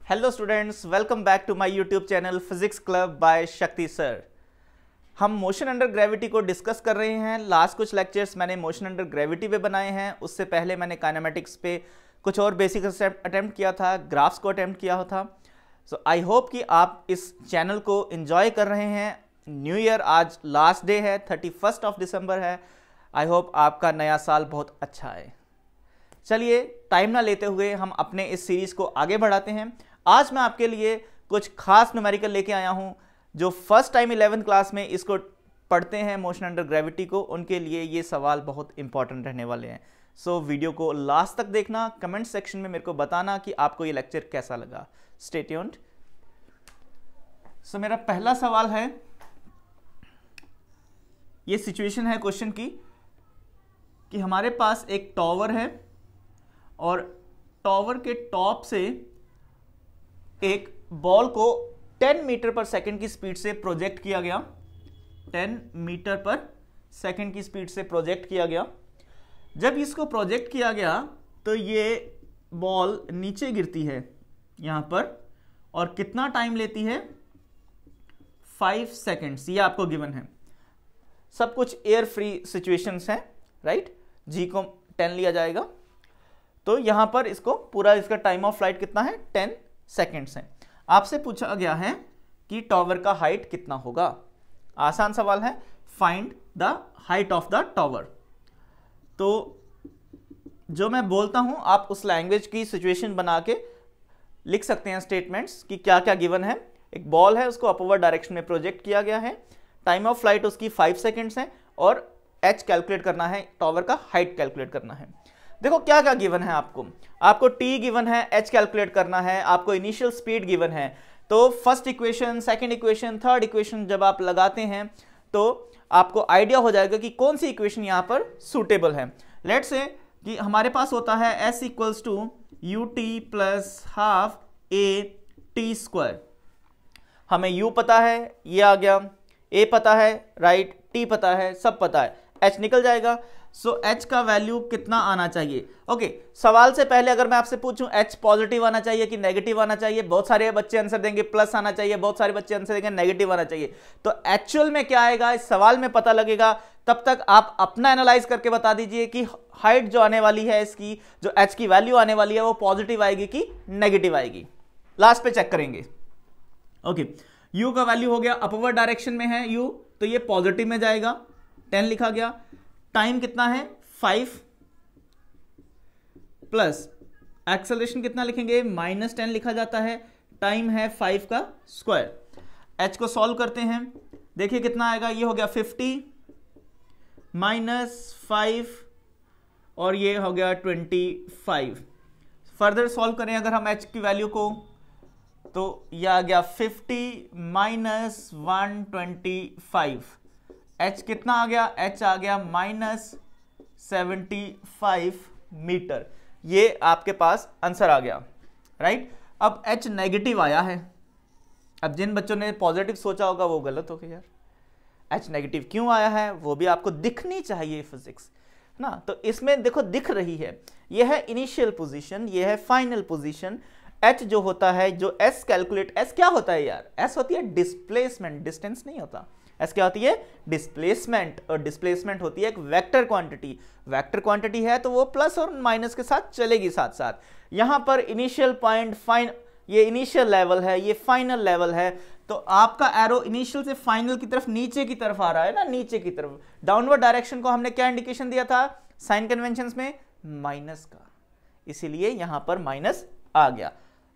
Hello students, welcome back to my YouTube channel physics club by Shakti sir. हम motion under gravity को discuss कर रहे हैं। Last कुछ लेक्चर्स मैंने मोशन अंडर ग्रेविटी पे बनाए हैं, उससे पहले मैंने काइनेमेटिक्स पे कुछ और बेसिक अटेम्प्ट किया था, ग्राफ्स को अटेम्प्ट किया था। सो आई होप कि आप इस चैनल को एंजॉय कर रहे हैं। न्यू ईयर आज लास्ट डे है, 31 दिसंबर है। आई होप आपका नया साल बहुत अच्छा है। चलिए टाइम ना लेते हुए हम अपने इस सीरीज को आगे बढ़ाते हैं। आज मैं आपके लिए कुछ खास न्यूमेरिकल लेके आया हूं। जो फर्स्ट टाइम 11th क्लास में इसको पढ़ते हैं मोशन अंडर ग्रेविटी को, उनके लिए ये सवाल बहुत इंपॉर्टेंट रहने वाले हैं। सो वीडियो को लास्ट तक देखना, कमेंट सेक्शन में मेरे को बताना कि आपको ये लेक्चर कैसा लगा। Stay tuned. सो मेरा पहला सवाल है, ये सिचुएशन है क्वेश्चन की कि हमारे पास एक टॉवर है और टॉवर के टॉप से एक बॉल को 10 मीटर पर सेकंड की स्पीड से प्रोजेक्ट किया गया। 10 मीटर पर सेकंड की स्पीड से प्रोजेक्ट किया गया। जब इसको प्रोजेक्ट किया गया तो ये बॉल नीचे गिरती है यहां पर, और कितना टाइम लेती है? 5 सेकंड्स। ये आपको गिवन है। सब कुछ एयर फ्री सिचुएशंस हैं, राइट। जी को 10 लिया जाएगा, तो यहां पर इसको पूरा इसका टाइम ऑफ फ्लाइट कितना है? 10 सेकेंड्स है। आपसे पूछा गया है कि टॉवर का हाइट कितना होगा। आसान सवाल है, find the height of the tower. तो जो मैं बोलता हूं आप उस लैंग्वेज की सिचुएशन बना के लिख सकते हैं स्टेटमेंट्स कि क्या क्या गिवन है। एक बॉल है, उसको अपवर्ड डायरेक्शन में प्रोजेक्ट किया गया है, टाइम ऑफ फ्लाइट उसकी 5 सेकेंड्स है और एच कैलकुलेट करना है, टॉवर का हाइट कैलकुलेट करना है। देखो क्या क्या गिवन है आपको टी गिवन है, एच कैलकुलेट करना है, आपको इनिशियल स्पीड गिवन है। तो first equation, second equation, third equation जब आप लगाते हैं तो आपको आइडिया हो जाएगा कि कौन सी इक्वेशन यहां पर सुटेबल है। लेट्स से कि हमारे पास होता है s equals to U T plus half A T square. हमें u पता है, ये आ गया, a पता है, राइट, t पता है, सब पता है, h निकल जाएगा। सो h का वैल्यू कितना आना चाहिए? ओके, सवाल से पहले अगर मैं आपसे पूछूं h पॉजिटिव आना चाहिए कि नेगेटिव आना चाहिए, बहुत सारे बच्चे आंसर देंगे प्लस आना चाहिए, बहुत सारे बच्चे आंसर देंगे नेगेटिव आना चाहिए। तो एक्चुअल में क्या आएगा इस सवाल में पता लगेगा। तब तक आप अपना एनालाइज करके बता दीजिए कि हाइट जो आने वाली है इसकी, जो h की वैल्यू आने वाली है वो पॉजिटिव आएगी कि नेगेटिव आएगी। लास्ट पे चेक करेंगे। ओके, u का वैल्यू हो गया, अपवर्ड डायरेक्शन में है u, तो ये पॉजिटिव में जाएगा, 10 लिखा गया। टाइम कितना है? 5 प्लस एक्सेलरेशन कितना लिखेंगे? -10 लिखा जाता है। टाइम है 5 का स्क्वायर। h को सॉल्व करते हैं, देखिए कितना आएगा। ये हो गया 50 -5 और ये हो गया 25। फर्दर सॉल्व करें अगर हम h की वैल्यू को, तो यह आ गया 50 -125। h कितना आ गया? h आ गया -75 मीटर। ये आपके पास आंसर आ गया, राइट। अब h नेगेटिव आया है। अब जिन बच्चों ने पॉजिटिव सोचा होगा वो गलत हो गया यार। h नेगेटिव क्यों आया है वो भी आपको दिखनी चाहिए फिजिक्स ना। तो इसमें देखो दिख रही है, ये है इनिशियल पोजीशन, ये है फाइनल पोजीशन। h जो होता है, जो s कैलकुलेट, s क्या होता है यार? s होती है डिस्प्लेसमेंट, डिस्टेंस नहीं होता। s क्या होती है? डिस्प्लेसमेंट, और डिस्प्लेसमेंट होती है एक वेक्टर क्वांटिटी। वेक्टर क्वांटिटी है तो वो प्लस और माइनस के साथ चलेगी साथ साथ। यहां पर इनिशियल पॉइंट, ये इनिशियल लेवल है, ये फाइनल लेवल है। तो आपका एरो इनिशियल से फाइनल की तरफ नीचे की तरफ आ रहा है ना, नीचे की तरफ। डाउनवर्ड डायरेक्शन को हमने क्या इंडिकेशन दिया था साइन कन्वेंशन में? माइनस का, इसीलिए यहां पर माइनस आ गया।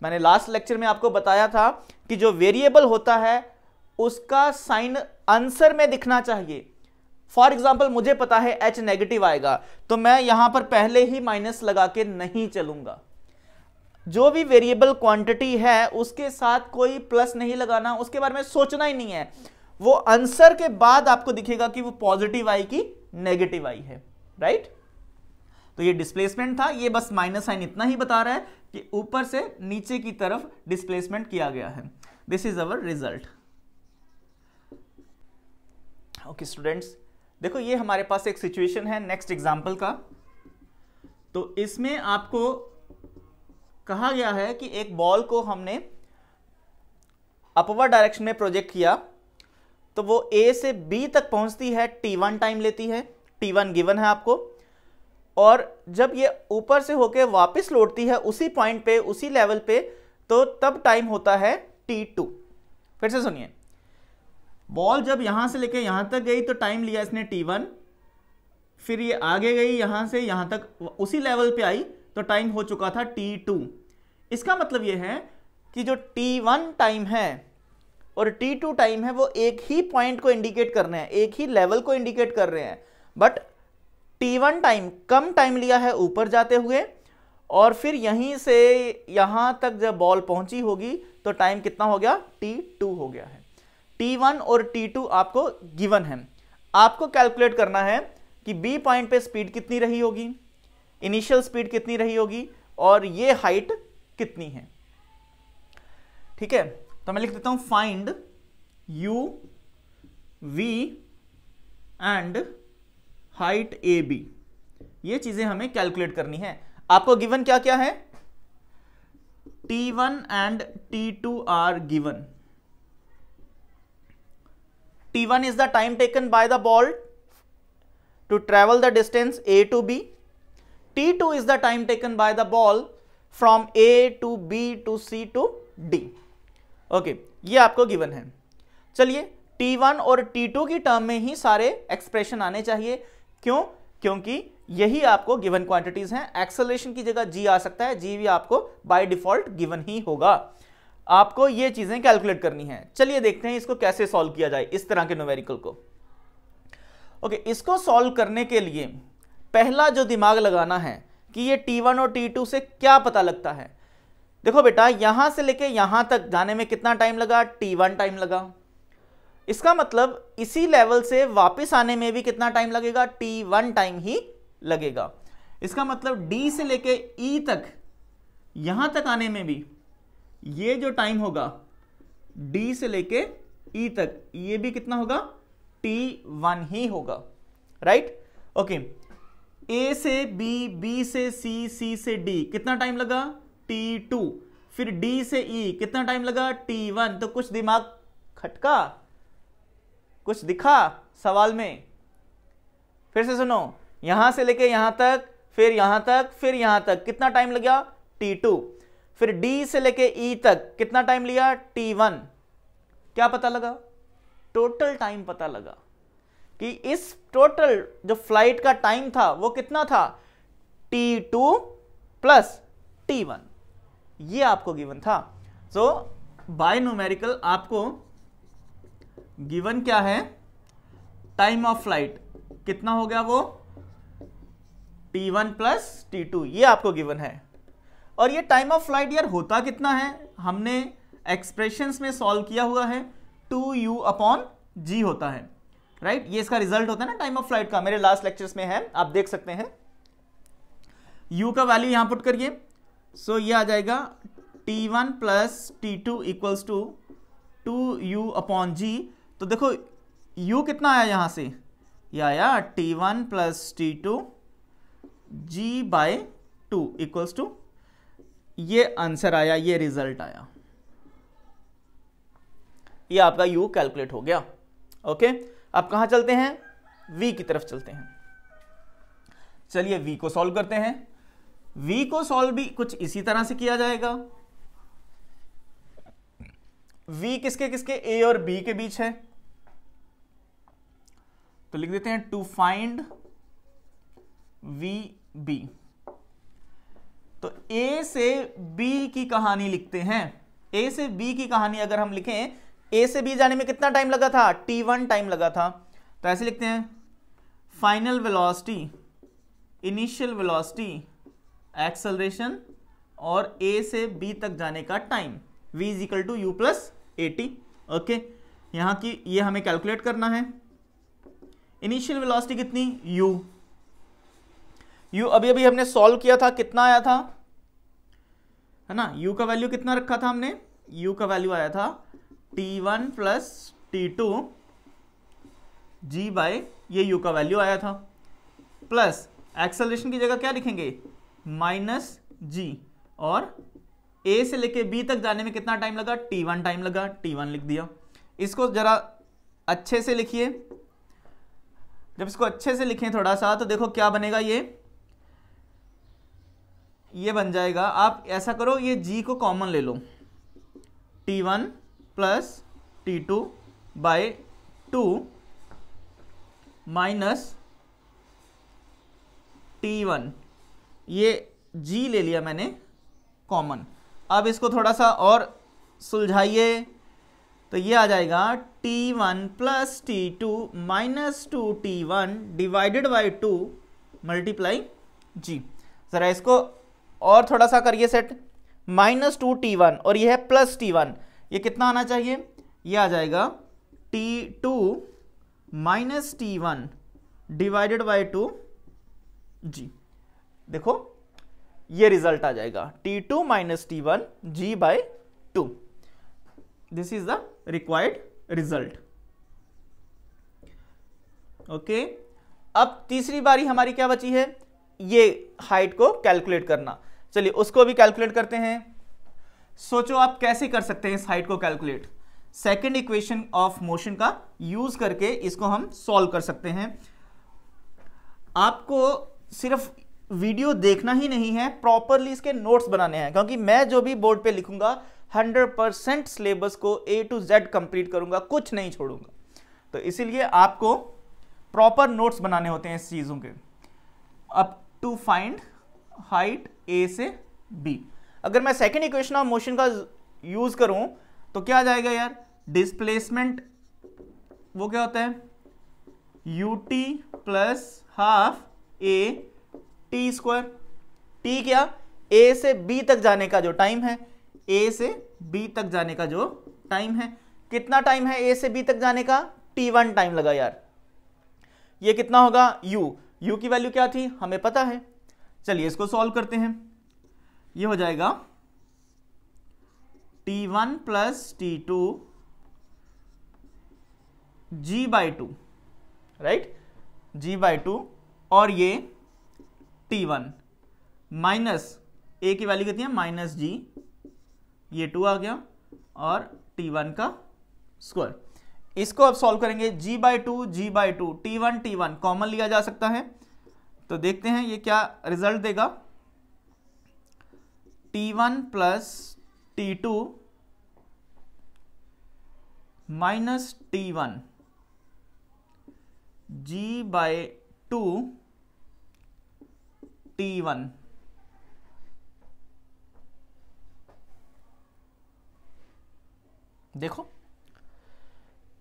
मैंने लास्ट लेक्चर में आपको बताया था कि जो वेरिएबल होता है उसका साइन आंसर में दिखना चाहिए। फॉर एग्जाम्पल मुझे पता है h नेगेटिव आएगा, तो मैं यहां पर पहले ही माइनस लगा के नहीं चलूंगा। जो भी वेरिएबल क्वांटिटी है उसके साथ कोई प्लस नहीं लगाना, उसके बारे में सोचना ही नहीं है। वो आंसर के बाद आपको दिखेगा कि वो पॉजिटिव आई कि नेगेटिव आई है, राइट। तो ये डिस्प्लेसमेंट था, ये बस माइनस साइन इतना ही बता रहा है कि ऊपर से नीचे की तरफ डिस्प्लेसमेंट किया गया है। This is our result. Okay students, देखो ये हमारे पास एक सिचुएशन है नेक्स्ट एग्जांपल का। तो इसमें आपको कहा गया है कि एक बॉल को हमने अपवर्ड डायरेक्शन में प्रोजेक्ट किया तो वो ए से बी तक पहुंचती है, t1 टाइम लेती है, t1 गिवन है आपको, और जब ये ऊपर से होके वापस लौटती है उसी पॉइंट पे, उसी लेवल पे, तो तब टाइम होता है t2। फिर से सुनिए, बॉल जब यहां से लेके यहां तक गई तो टाइम लिया इसने t1, फिर ये आगे गई यहां से यहां तक, उसी लेवल पे आई तो टाइम हो चुका था t2। इसका मतलब ये है कि जो t1 टाइम है और t2 टाइम है वो एक ही पॉइंट को इंडिकेट कर रहे हैं, एक ही लेवल को इंडिकेट कर रहे हैं, but t1 time come time लिया है ऊपर जाते हुए, और फिर यहीं से यहां तक जब बॉल पहुंची होगी तो टाइम कितना हो गया, t2 हो गया है। t1 और t2 आपको गिवन है, आपको कैलकुलेट करना है कि b पॉइंट पे स्पीड कितनी रही होगी, इनिशियल स्पीड कितनी रही होगी, और ये हाइट कितनी है। ठीक है, तो मैं लिख देता हूं find u v and height A B. ये चीजें हमें कैलकुलेट करनी है। आपको गिवन क्या क्या है, t1 and t2 are given. t1 is the time taken by the ball to travel the distance a to b. t2 is the time taken by the ball from a to b to c to d. Okay, ये आपको given है। चलिए t1 और t2 की term में ही सारे expression आने चाहिए। क्यों? क्योंकि यही आपको गिवन क्वांटिटीज हैं। एक्सेलरेशन की जगह g आ सकता है, g भी आपको बाय डिफॉल्ट गिवन ही होगा। आपको ये चीजें कैलकुलेट करनी है। चलिए देखते हैं इसको कैसे सॉल्व किया जाए, इस तरह के न्यूमेरिकल को। ओके, इसको सॉल्व करने के लिए पहला जो दिमाग लगाना है कि ये t1 और t2 से क्या पता लगता है। देखो बेटा, यहां से लेके यहां तक जाने में कितना टाइम लगा, t1 टाइम लगा। इसका मतलब इसी लेवल से वापस आने में भी कितना टाइम लगेगा, t1 टाइम ही लगेगा। इसका मतलब d से लेके e तक, यहां तक आने में भी ये जो टाइम होगा d से लेके e तक, ये भी कितना होगा, t1 ही होगा। राइट? ओके, a से b, b से c, c से d कितना टाइम लगा, t2। फिर d से e कितना टाइम लगा, t1। तो कुछ दिमाग खटका, कुछ दिखा सवाल में। फिर से सुनो, यहां से लेके यहां तक, फिर यहां तक, फिर यहां तक कितना टाइम लगा, t2। फिर d से लेके e तक कितना टाइम लिया, t1। क्या पता लगा, टोटल टाइम पता लगा कि इस टोटल जो फ्लाइट का टाइम था वो कितना था, t2 प्लस t1। ये आपको गिवन था। सो बाय न्यूमेरिकल आपको गिवन क्या है, टाइम ऑफ फ्लाइट कितना हो गया, वो t1 प्लस t2, ये आपको गिवन है। और ये टाइम ऑफ फ्लाइट यार होता कितना है, हमने एक्सप्रेशंस में सॉल्व किया हुआ है, 2u/g होता है। राइट? ये इसका रिजल्ट होता है ना टाइम ऑफ फ्लाइट का, मेरे लास्ट लेक्चर्स में है, आप देख सकते हैं। u का वैल्यू यहां पुट करिए, सो ये आ जाएगा t1 plus t2 equals to 2u/g। तो देखो u कितना आया यहां से, ये आया t1 plus t2 g/2 equals to, ये आंसर आया, ये रिजल्ट आया, ये आपका u कैलकुलेट हो गया। ओके, अब कहां चलते हैं, v की तरफ चलते हैं। चलिए v को सॉल्व करते हैं। v को सॉल्व भी कुछ इसी तरह से किया जाएगा। v किसके किसके, a और b के बीच है, तो लिख देते हैं टू फाइंड v b। तो a से b की कहानी लिखते हैं। a से b की कहानी अगर हम लिखें, a से b जाने में कितना टाइम लगा था, t1 टाइम लगा था। तो ऐसे लिखते हैं, final velocity, initial velocity, acceleration और a से b तक जाने का time, v is equal to u plus at। Okay, यहां की ये हमें कैलकुलेट करना है। इनिशियल वेलोसिटी कितनी, u अभी अभी हमने सॉल्व किया था, कितना आया था, है ना, u का वैल्यू कितना रखा था हमने, u का वैल्यू आया था t1 प्लस t2 g/, ये u का वैल्यू आया था, प्लस एक्सेलरेशन की जगह क्या लिखेंगे, माइनस g, और ए से लेके बी तक जाने में कितना टाइम लगा, t1 टाइम लगा, t1 लिख दिया। इसको जरा अच्छे से लिखिए, जब इसको अच्छे से लिखें थोड़ा सा तो देखो क्या बनेगा, ये बन जाएगा। आप ऐसा करो, ये g को कॉमन ले लो, t1 plus t2 bye 2 minus t1, ये g ले लिया मैंने कॉमन। अब इसको थोड़ा सा और सुलझाइए तो ये आ जाएगा t1 plus t2 minus 2t1 divided by 2 multiply g। जरा इसको और थोड़ा सा करिए सेट, माइनस 2t1 और ये है प्लस t1, ये कितना आना चाहिए, ये आ जाएगा t2 minus t1 divided by 2 g। देखो ये रिजल्ट आ जाएगा t2 minus t1 g by 2। This is the required result. Okay, अब तीसरी बारी हमारी क्या बची है, ये हाइट को कैलकुलेट करना। चलिए उसको भी कैलकुलेट करते हैं। सोचो आप कैसे कर सकते हैं इस हाइट को calculate. Second equation of motion का यूज करके इसको हम सॉल्व कर सकते हैं। आपको सिर्फ वीडियो देखना ही नहीं है, प्रॉपरली इसके नोट्स बनाने हैं, क्योंकि मैं जो भी बोर्ड पे लिखूंगा 100% सिलेबस को A to Z कंप्लीट करूंगा, कुछ नहीं छोड़ूंगा। तो इसीलिए आपको प्रॉपर नोट्स बनाने होते हैं इस चीजों के। अब टू फाइंड हाइट A से B, अगर मैं सेकेंड इक्वेशन ऑफ मोशन का यूज करूं तो क्या आ जाएगा यार, डिस्प्लेसमेंट वो क्या होता है, ut plus half a t square. t क्या, a से b तक जाने का जो टाइम है, a से b तक जाने का जो टाइम है, कितना टाइम है a से b तक जाने का, t1 टाइम लगा यार। ये कितना होगा, u की वैल्यू क्या थी हमें पता है। चलिए इसको सॉल्व करते हैं। ये हो जाएगा t1 plus t2 g by 2, right, g by 2, और ये t1 माइनस a की वैल्यू कितनी है, माइनस g, ये 2 आ गया, और t1 का स्क्वायर। इसको अब सॉल्व करेंगे, g बाई 2 t1 कॉमन लिया जा सकता है, तो देखते हैं ये क्या रिजल्ट देगा। t1 plus t2 minus t1 g by 2 t1। देखो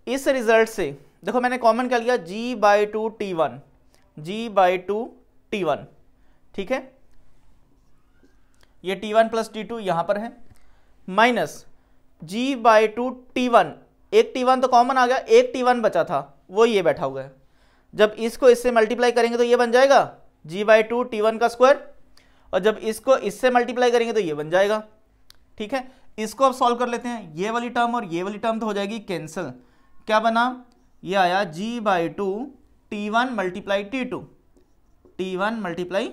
इस रिजल्ट से, देखो मैंने कॉमन क्या लिया, g by 2 t1, g by 2 t1, ठीक है, ये t1 प्लस t2 यहां पर है, माइनस g बाई 2 t1, एक t1 तो कॉमन आ गया, एक t1 बचा था वो ये बैठा हुआ है। जब इसको इससे मल्टीप्लाई करेंगे तो ये बन जाएगा g बाई 2 t1 का स्क्वायर, और जब इसको इससे मल्टीप्लाई करेंगे तो ये बन जाएगा, ठीक है। इसको अब सॉल्व कर लेते हैं, ये वाली टर्म और ये वाली टर्म तो हो जाएगी कैंसिल। क्या बना, ये आया g by 2 t1 multiply t2, t1 multiply,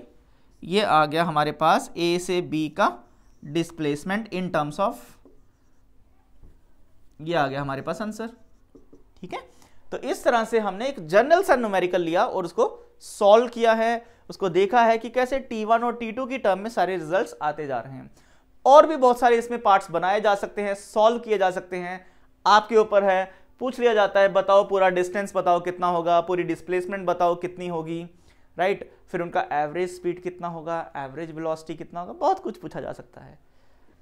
ये आ गया हमारे पास a से b का डिस्प्लेसमेंट इन टर्म्स ऑफ, ये आ गया हमारे पास आंसर, ठीक है। तो इस तरह से हमने एक जनरल सा न्यूमेरिकल लिया और उसको सॉल्व किया है, उसको देखा है कि कैसे t1 और t2 की टर्म में सारे रिजल्ट्स आते जा रहे हैं। और भी बहुत सारे इसमें पार्ट्स बनाए जा सकते हैं, सॉल्व किए जा सकते हैं, आपके ऊपर है। पूछ लिया जाता है बताओ पूरा डिस्टेंस बताओ कितना होगा, पूरी डिस्प्लेसमेंट बताओ कितनी होगी, राइट, फिर उनका एवरेज स्पीड कितना होगा, एवरेज वेलोसिटी कितना होगा, बहुत कुछ पूछा जा सकता है।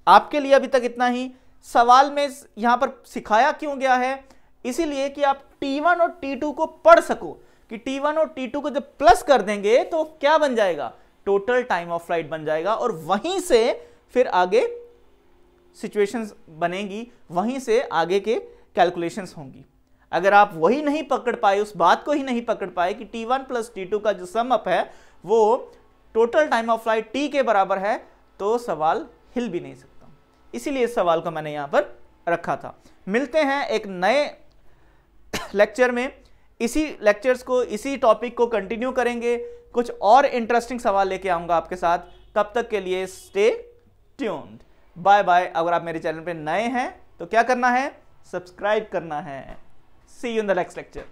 आपके लिए अभी तक इतना ही। सवाल में यहां पर सिखाया क्यों गया है, इसीलिए कि आप t1 और t2 को पढ़ सको, कि t1 और t2 को जब प्लस कर देंगे तो क्या बन जाएगा, टोटल टाइम ऑफ फ्लाइट बन जाएगा, और वहीं से फिर आगे सिचुएशंस बनेगी, वहीं से आगे के कैलकुलेशंस होंगी। अगर आप वही नहीं पकड़ पाए, उस बात को ही नहीं पकड़ पाए कि t1 प्लस t2 का जो सम अप है वो total time of flight t के बराबर है, तो सवाल हिल भी नहीं सकता। इसीलिए इस सवाल को मैंने यहां पर रखा था। मिलते हैं एक नए लेक्चर में, इसी लेक्चर्स को, इसी टॉपिक को कंटिन्यू करेंगे, कुछ और इंटरेस्टिंग सवाल लेके आऊंगा आपके साथ। तब तक के लिए स्टे ट्यून्ड। Bye bye. अगर आप मेरे चैनल पे नए हैं तो क्या करना है, सब्सक्राइब करना है। See you in the next lecture.